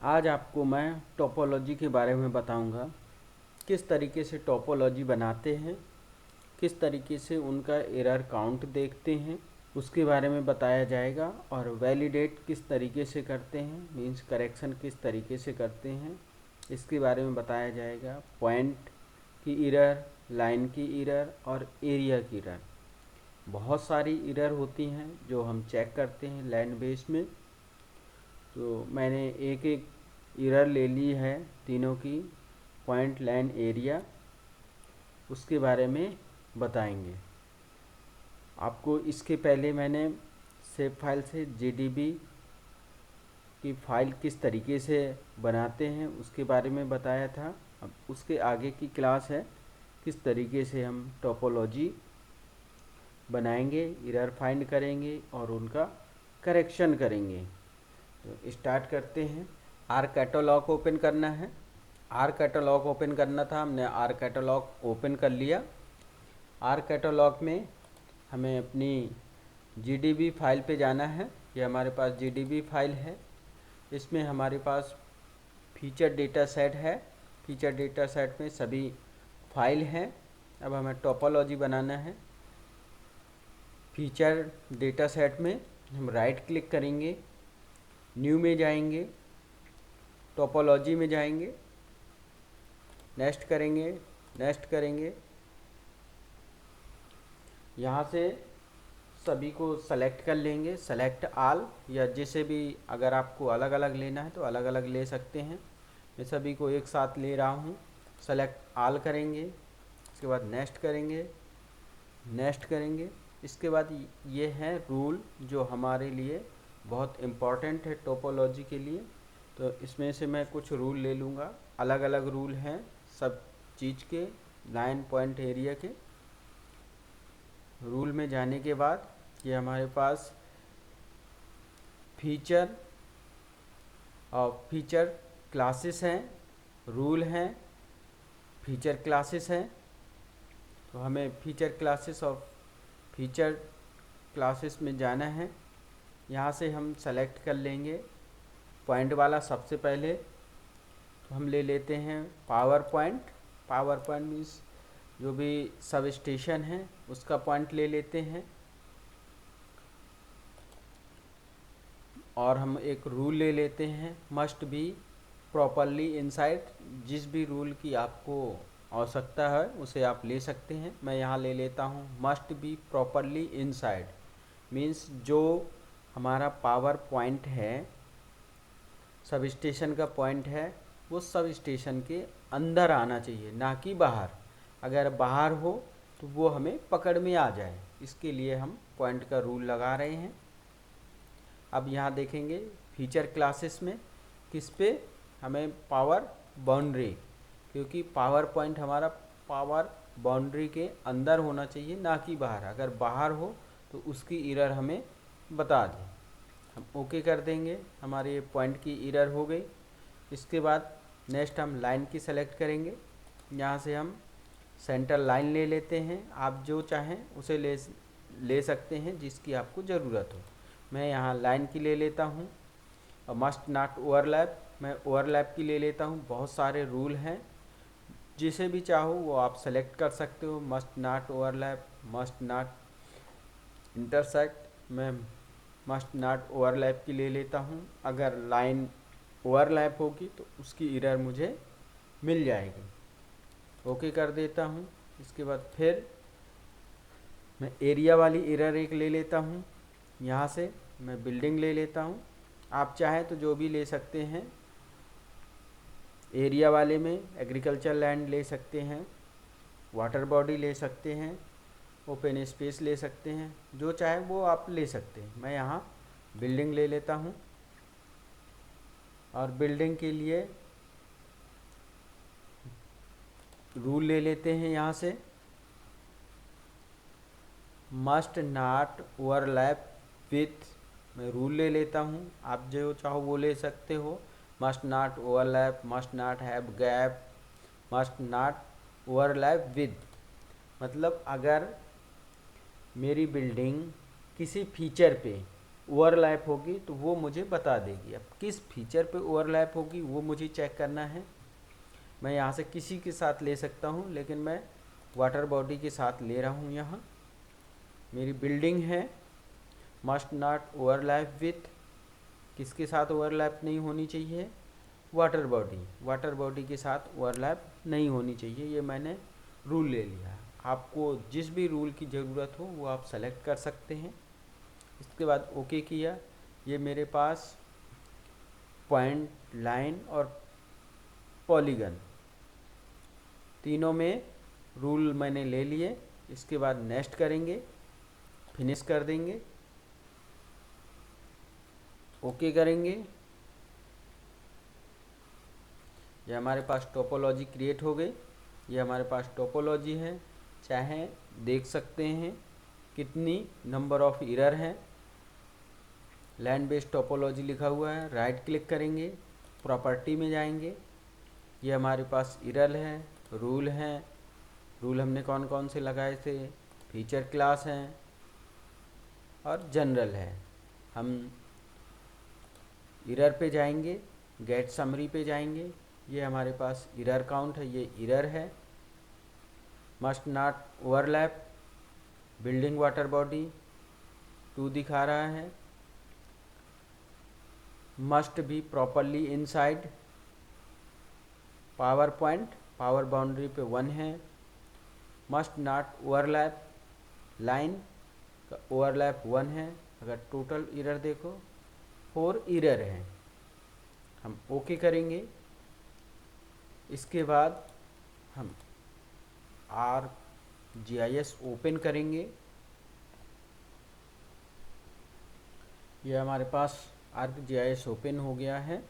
आज आपको मैं टोपोलॉजी के बारे में बताऊंगा। किस तरीके से टोपोलॉजी बनाते हैं, किस तरीके से उनका एरर काउंट देखते हैं, उसके बारे में बताया जाएगा। और वैलिडेट किस तरीके से करते हैं, मीन्स करेक्शन किस तरीके से करते हैं, इसके बारे में बताया जाएगा। पॉइंट की एरर, लाइन की एरर और एरिया की एरर, बहुत सारी एरर होती हैं जो हम चेक करते हैं लैंड बेस में। तो मैंने एक एक एरर ले ली है तीनों की, पॉइंट, लाइन, एरिया, उसके बारे में बताएंगे आपको। इसके पहले मैंने सेव फाइल से जीडीबी की फ़ाइल किस तरीके से बनाते हैं उसके बारे में बताया था। अब उसके आगे की क्लास है किस तरीके से हम टोपोलॉजी बनाएंगे, एरर फाइंड करेंगे और उनका करेक्शन करेंगे। तो स्टार्ट करते हैं। आर कैटलॉग ओपन करना है। आर कैटलॉग ओपन करना था, हमने आर कैटलॉग ओपन कर लिया। आर कैटलॉग में हमें अपनी जीडीबी फाइल पे जाना है। ये हमारे पास जीडीबी फाइल है। इसमें हमारे पास फीचर डेटा सेट है। फीचर डेटा सेट में सभी फाइल हैं। अब हमें टोपोलॉजी बनाना है। फीचर डेटा सेट में हम राइट क्लिक करेंगे, न्यू में जाएंगे, टोपोलॉजी में जाएंगे, नेक्स्ट करेंगे, नेक्स्ट करेंगे। यहाँ से सभी को सेलेक्ट कर लेंगे, सेलेक्ट आल, या जैसे भी अगर आपको अलग अलग लेना है तो अलग अलग ले सकते हैं। मैं सभी को एक साथ ले रहा हूँ। सेलेक्ट आल करेंगे, इसके बाद नेक्स्ट करेंगे, नेक्स्ट करेंगे। इसके बाद ये है रूल जो हमारे लिए बहुत इम्पॉर्टेंट है टोपोलॉजी के लिए। तो इसमें से मैं कुछ रूल ले लूँगा। अलग अलग रूल हैं सब चीज़ के, लाइन, पॉइंट, एरिया के। रूल में जाने के बाद ये हमारे पास फीचर और फीचर क्लासेस हैं, रूल हैं, फीचर क्लासेस हैं। तो हमें फीचर क्लासेस और फीचर क्लासेस में जाना है। यहाँ से हम सेलेक्ट कर लेंगे पॉइंट वाला सबसे पहले। तो हम ले लेते हैं power point. Power point means जो भी सब स्टेशन है उसका पॉइंट ले लेते हैं। और हम एक रूल ले लेते हैं, मस्ट बी प्रॉपरली इनसाइड। जिस भी रूल की आपको आवश्यकता है उसे आप ले सकते हैं। मैं यहाँ ले लेता हूँ must be properly inside. Means जो हमारा पावर पॉइंट है, सब स्टेशन का पॉइंट है, वो सब स्टेशन के अंदर आना चाहिए, ना कि बाहर। अगर बाहर हो तो वो हमें पकड़ में आ जाए, इसके लिए हम पॉइंट का रूल लगा रहे हैं। अब यहाँ देखेंगे फीचर क्लासेस में किस पे हमें पावर बाउंड्री, क्योंकि पावर पॉइंट हमारा पावर बाउंड्री के अंदर होना चाहिए, ना कि बाहर। अगर बाहर हो तो उसकी एरर हमें बता दें। हम ओके कर देंगे, हमारे ये पॉइंट की एरर हो गई। इसके बाद नेक्स्ट हम लाइन की सेलेक्ट करेंगे। यहाँ से हम सेंटर लाइन ले लेते हैं। आप जो चाहें उसे ले सकते हैं जिसकी आपको ज़रूरत हो। मैं यहाँ लाइन की ले लेता हूँ। और मस्ट नॉट ओवरलैप, मैं ओवरलैप की ले लेता हूँ। बहुत सारे रूल हैं, जिसे भी चाहो वो आप सेलेक्ट कर सकते हो। Must not overlap, must not intersect. मैं मस्ट नॉट ओवरलैप की ले लेता हूँ। अगर लाइन ओवरलैप होगी तो उसकी एरर मुझे मिल जाएगी। ओके कर देता हूँ। इसके बाद फिर मैं एरिया वाली एरर एक ले लेता हूँ। यहाँ से मैं बिल्डिंग ले लेता हूँ। आप चाहें तो जो भी ले सकते हैं। एरिया वाले में एग्रीकल्चर लैंड ले सकते हैं, वाटर बॉडी ले सकते हैं, ओपन स्पेस ले सकते हैं, जो चाहे वो आप ले सकते हैं। मैं यहाँ बिल्डिंग ले लेता हूँ। और बिल्डिंग के लिए रूल ले लेते हैं। यहाँ से मस्ट नॉट ओवरलैप विथ, मैं रूल ले लेता हूँ। आप जो चाहो वो ले सकते हो। Must not overlap, must not have gap, must not overlap with. मतलब अगर मेरी बिल्डिंग किसी फीचर पे ओवरलैप होगी तो वो मुझे बता देगी। अब किस फीचर पे ओवरलैप होगी वो मुझे चेक करना है। मैं यहाँ से किसी के साथ ले सकता हूँ, लेकिन मैं वाटर बॉडी के साथ ले रहा हूँ। यहाँ मेरी बिल्डिंग है, मस्ट नॉट ओवरलैप विथ, किसके साथ ओवरलैप नहीं होनी चाहिए, वाटर बॉडी के साथ ओवरलैप नहीं होनी चाहिए। ये मैंने रूल ले लिया। आपको जिस भी रूल की ज़रूरत हो वो आप सेलेक्ट कर सकते हैं। इसके बाद ओके किया। ये मेरे पास पॉइंट, लाइन और पॉलीगन तीनों में रूल मैंने ले लिए। इसके बाद नेक्स्ट करेंगे, फिनिश कर देंगे, ओके करेंगे। ये हमारे पास टोपोलॉजी क्रिएट हो गई। ये हमारे पास टोपोलॉजी है। चाहे देख सकते हैं कितनी नंबर ऑफ एरर हैं। लैंड बेस्ड टोपोलॉजी लिखा हुआ है। राइट क्लिक करेंगे, प्रॉपर्टी में जाएंगे। ये हमारे पास एरर है, रूल हैं। रूल हमने कौन कौन से लगाए थे, फीचर क्लास हैं और जनरल है। हम एरर पे जाएंगे, गेट समरी पे जाएंगे। ये हमारे पास एरर काउंट है, ये एरर है। Must not overlap, building water body 2 दिखा रहा है। Must be properly inside, power point, power boundary पे 1 है। मस्ट नॉट ओवरलैप, लाइन का ओवरलैप 1 है। अगर टोटल एरर देखो 4 एरर हैं। हम ओके करेंगे। इसके बाद हम ArcGIS ओपन करेंगे। ये हमारे पास ArcGIS ओपन हो गया है।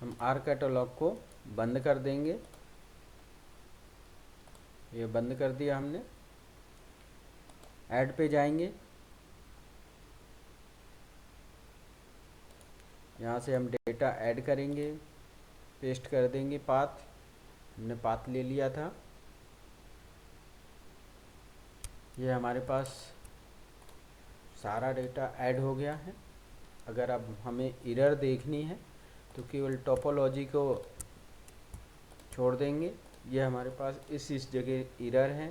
हम आर्क कैटलॉग को बंद कर देंगे। ये बंद कर दिया हमने। ऐड पे जाएंगे। यहाँ से हम डेटा ऐड करेंगे, पेस्ट कर देंगे। पाथ हमने पाथ ले लिया था। ये हमारे पास सारा डेटा ऐड हो गया है। अगर अब हमें एरर देखनी है तो केवल टोपोलॉजी को छोड़ देंगे। ये हमारे पास इस जगह एरर है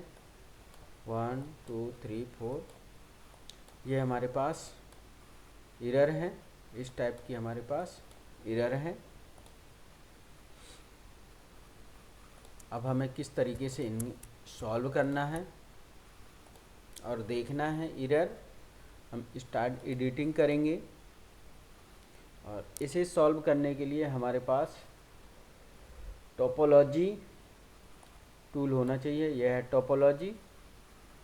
1 2 3 4। ये हमारे पास एरर है, इस टाइप की हमारे पास एरर है। अब हमें किस तरीके से इन सॉल्व करना है और देखना है एरर। हम स्टार्ट एडिटिंग करेंगे और इसे सॉल्व करने के लिए हमारे पास टोपोलॉजी टूल होना चाहिए। यह है टोपोलॉजी,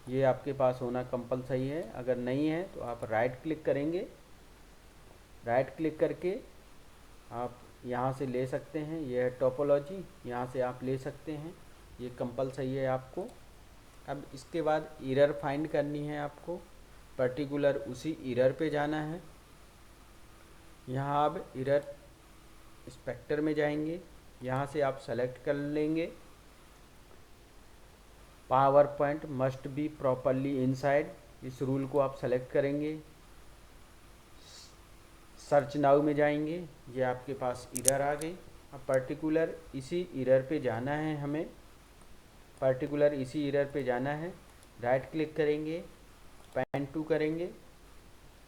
ये आपके पास होना कंपलसरी है। अगर नहीं है तो आप राइट क्लिक करेंगे। राइट क्लिक करके आप यहाँ से ले सकते हैं। यह है टोपोलॉजी, यहाँ से आप ले सकते हैं। ये कंपलसरी है आपको। अब इसके बाद एरर फाइंड करनी है आपको। पर्टिकुलर उसी एरर पे जाना है। यहाँ आप एरर इंस्पेक्टर में जाएंगे। यहाँ से आप सेलेक्ट कर लेंगे power point must be properly inside. इस रूल को आप सेलेक्ट करेंगे। सर्च नाउ में जाएंगे। ये आपके पास एरर आ गई। अब पर्टिकुलर इसी एरर पे जाना है हमें। पर्टिकुलर इसी एरर पे जाना है। राइट क्लिक करेंगे, पैन टू करेंगे।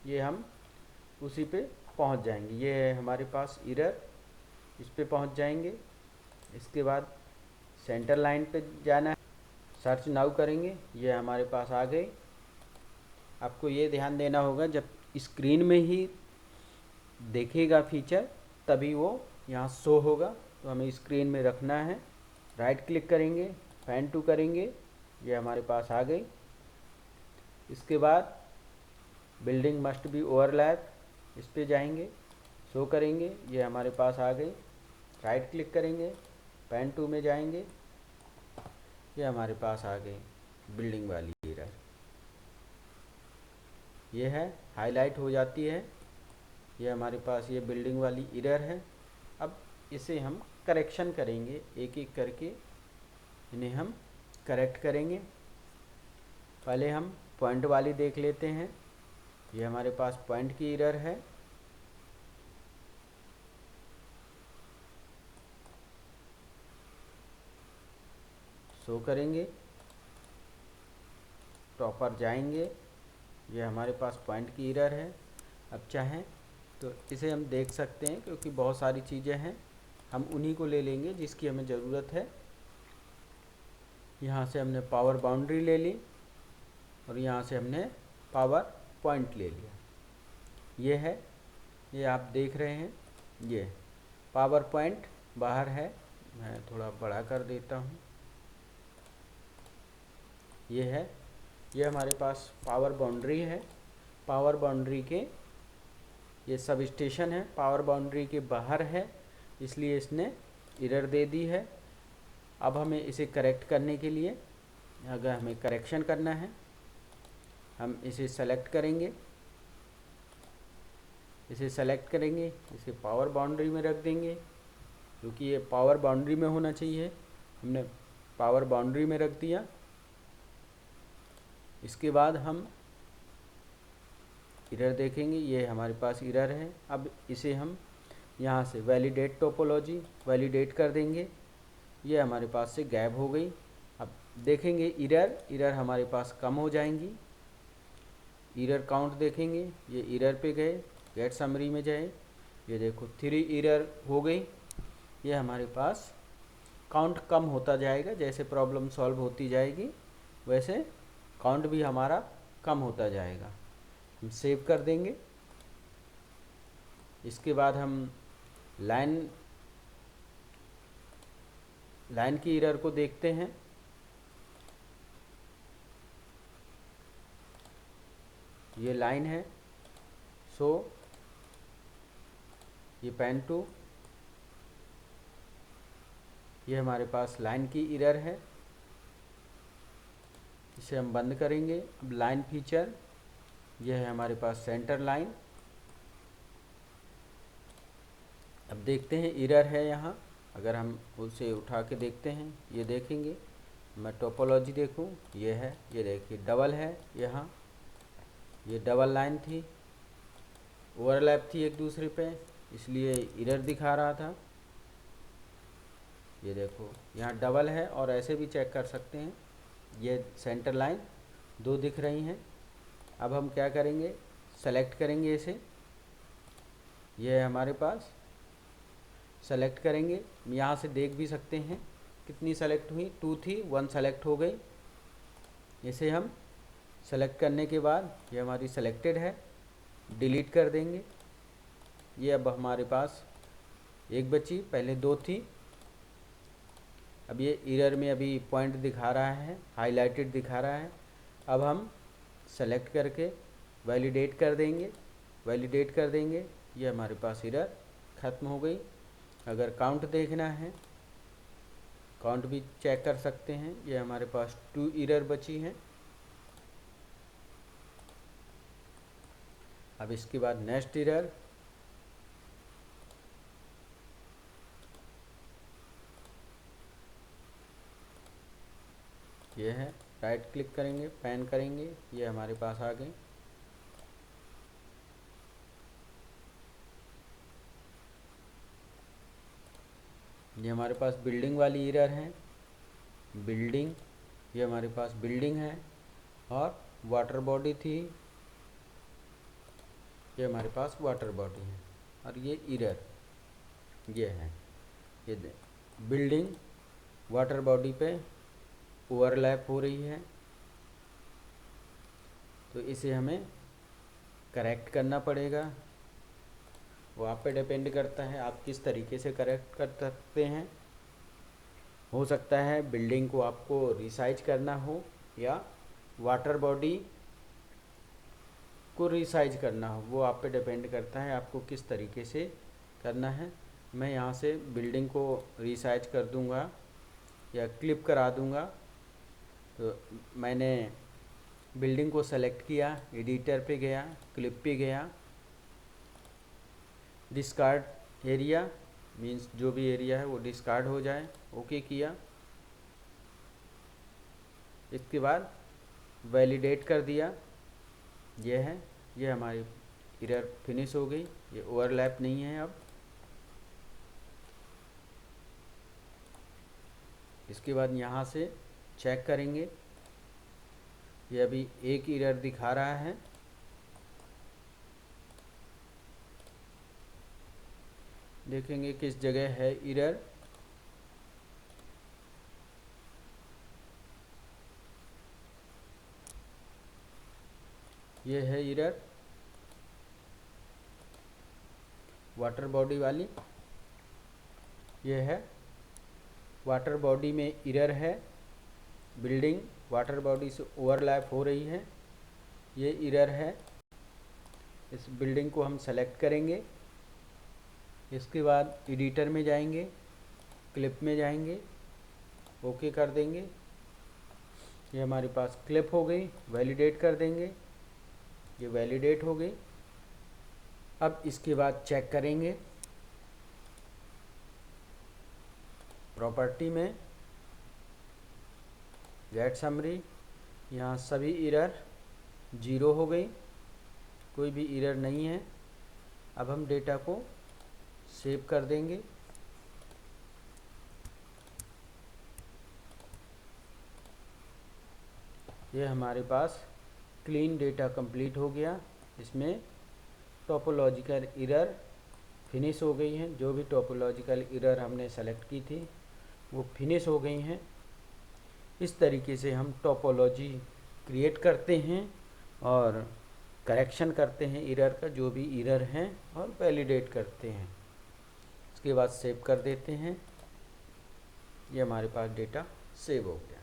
ये हम उसी पे पहुंच जाएंगे। ये है हमारे पास एरर, इस पे पहुंच जाएंगे। इसके बाद सेंटर लाइन पे जाना है, सर्च नाउ करेंगे। ये हमारे पास आ गए। आपको ये ध्यान देना होगा जब स्क्रीन में ही देखेगा फीचर तभी वो यहाँ शो होगा, तो हमें स्क्रीन में रखना है। राइट क्लिक करेंगे, पैन टू करेंगे। ये हमारे पास आ गई। इसके बाद बिल्डिंग मस्ट बी ओवरलैप, इस पे जाएंगे, शो करेंगे। ये हमारे पास आ गई। राइट क्लिक करेंगे, पैन टू में जाएंगे। ये हमारे पास आ गई बिल्डिंग वाली एरर। ये है हाईलाइट हो जाती है। ये हमारे पास ये बिल्डिंग वाली एरर है। अब इसे हम करेक्शन करेंगे, एक एक करके इन्हें हम करेक्ट करेंगे। पहले हम पॉइंट वाली देख लेते हैं। ये हमारे पास पॉइंट की एरर है। शो करेंगे, टॉपर जाएंगे, ये हमारे पास पॉइंट की एरर है। अब चाहें तो इसे हम देख सकते हैं, क्योंकि बहुत सारी चीज़ें हैं, हम उन्हीं को ले लेंगे जिसकी हमें ज़रूरत है। यहाँ से हमने पावर बाउंड्री ले ली और यहाँ से हमने पावर पॉइंट ले लिया। ये है, ये आप देख रहे हैं, ये पावर पॉइंट बाहर है। मैं थोड़ा बड़ा कर देता हूँ। ये है, ये हमारे पास पावर बाउंड्री है। पावर बाउंड्री के ये सब स्टेशन है, पावर बाउंड्री के बाहर है, इसलिए इसने एरर दे दी है। अब हमें इसे करेक्ट करने के लिए, अगर हमें करेक्शन करना है, हम इसे सेलेक्ट करेंगे, इसे पावर बाउंड्री में रख देंगे, क्योंकि ये पावर बाउंड्री में होना चाहिए। हमने पावर बाउंड्री में रख दिया। इसके बाद हम एरर देखेंगे, ये हमारे पास एरर है। अब इसे हम यहाँ से वैलिडेट टोपोलॉजी वैलिडेट कर देंगे, ये हमारे पास से गायब हो गई। अब देखेंगे एरर हमारे पास कम हो जाएंगी। एरर काउंट देखेंगे, ये एरर पे गए, गेट समरी में जाए, ये देखो 3 एरर हो गई। ये हमारे पास काउंट कम होता जाएगा, जैसे प्रॉब्लम सॉल्व होती जाएगी वैसे काउंट भी हमारा कम होता जाएगा। हम सेव कर देंगे। इसके बाद हम लाइन की एरर को देखते हैं। ये लाइन है, सो ये पेन टू, ये हमारे पास लाइन की एरर है। इसे हम बंद करेंगे। अब लाइन फीचर, यह है हमारे पास सेंटर लाइन। अब देखते हैं एरर है यहाँ, अगर हम उसे उठा के देखते हैं, ये देखेंगे, मैं टोपोलॉजी देखूँ, ये है, ये देखिए डबल है यहाँ, ये डबल लाइन थी, ओवरलैप थी एक दूसरे पे, इसलिए एरर दिखा रहा था। ये देखो यहाँ डबल है, और ऐसे भी चेक कर सकते हैं, ये सेंटर लाइन 2 दिख रही हैं। अब हम क्या करेंगे, सेलेक्ट करेंगे इसे, ये है हमारे पास, सेलेक्ट करेंगे। यहाँ से देख भी सकते हैं कितनी सेलेक्ट हुई, 2 थी, 1 सेलेक्ट हो गई। इसे हम सेलेक्ट करने के बाद ये हमारी सेलेक्टेड है, डिलीट कर देंगे। ये अब हमारे पास 1 बची, पहले 2 थी। अब ये एरर में अभी पॉइंट दिखा रहा है, हाईलाइटेड दिखा रहा है। अब हम सेलेक्ट करके वैलिडेट कर देंगे, ये हमारे पास एरर ख़त्म हो गई। अगर काउंट देखना है, काउंट भी चेक कर सकते हैं, ये हमारे पास 2 एरर बची हैं। अब इसके बाद नेक्स्ट एरर, ये है, राइट क्लिक करेंगे, पैन करेंगे, ये हमारे पास आ गई। ये हमारे पास बिल्डिंग वाली एरर है, बिल्डिंग, ये हमारे पास बिल्डिंग है, और वाटर बॉडी थी, ये हमारे पास वाटर बॉडी है, और ये एरर ये है, ये बिल्डिंग वाटर बॉडी पे ओवरलैप हो रही है। तो इसे हमें करेक्ट करना पड़ेगा, वो आप पे डिपेंड करता है आप किस तरीके से करेक्ट कर सकते हैं। हो सकता है बिल्डिंग को आपको रिसाइज करना हो, या वाटर बॉडी को रिसाइज करना हो, वो आप पे डिपेंड करता है आपको किस तरीके से करना है। मैं यहाँ से बिल्डिंग को रिसाइज कर दूँगा या क्लिप करा दूँगा। तो मैंने बिल्डिंग को सेलेक्ट किया, एडिटर पे गया, क्लिप पे गया, डिस्कार्ड एरिया मीन्स जो भी एरिया है वो डिस्कार्ड हो जाए, ओके किया। इसके बाद वैलिडेट कर दिया, ये है, ये हमारी एरर फिनिश हो गई, ये ओवरलैप नहीं है अब। इसके बाद यहाँ से चेक करेंगे, ये अभी एक एरर दिखा रहा है। देखेंगे किस जगह है एरर। ये है एरर वाटर बॉडी वाली, ये है वाटर बॉडी में एरर है, बिल्डिंग वाटर बॉडी से ओवरलैप हो रही है, ये एरर है। इस बिल्डिंग को हम सेलेक्ट करेंगे, इसके बाद एडिटर में जाएंगे, क्लिप में जाएंगे, ओके कर देंगे। ये हमारे पास क्लिप हो गई, वैलिडेट कर देंगे, ये वैलिडेट हो गई। अब इसके बाद चेक करेंगे, प्रॉपर्टी में गेट समरी, यहाँ सभी एरर 0 हो गई, कोई भी एरर नहीं है। अब हम डेटा को सेव कर देंगे। ये हमारे पास क्लीन डेटा कंप्लीट हो गया। इसमें टोपोलॉजिकल एरर फिनिश हो गई हैं, जो भी टोपोलॉजिकल एरर हमने सेलेक्ट की थी वो फिनिश हो गई हैं। इस तरीके से हम टोपोलॉजी क्रिएट करते हैं और करेक्शन करते हैं एरर का, जो भी एरर हैं, और वैलिडेट करते हैं। इसके बाद सेव कर देते हैं। ये हमारे पास डेटा सेव हो गया।